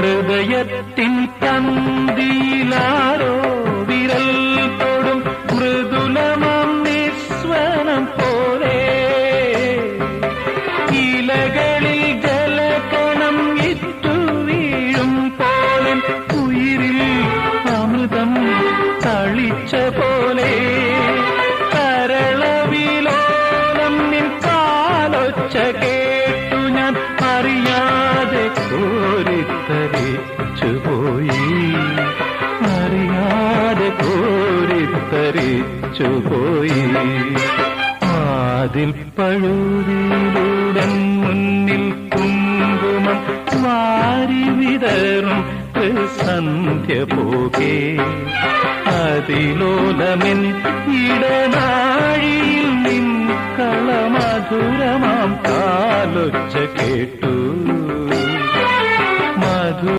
ഹൃദയത്തിൻ പന്തിയിലാരോ വിരൽ തൊടും മൃദുലമാം നിസ്വനം പോലെ ഇലകളിൽ ജലകണം ഇറ്റു വീഴും പോലെ ഉയിരിൽ അമൃതം തളിച്ച പോലെ കരളവിലോലം നിൻ കാലൊച്ച കേട്ടു ഞാൻ അറിയാതെ കോരിത്തരിച്ചുപോയി അറിയാതെ കോരിത്തരിച്ചുപോയി അതിൽ പഴുതിലുടൻ മുന്നിൽ കുങ്കുമം വാരി വിതറും സന്ധ്യ പോകെ അതിലോലമെൻ ഇടനാഴിയിൽ നിൻ കളമധുരമാം കാലൊച്ച കേട്ടു.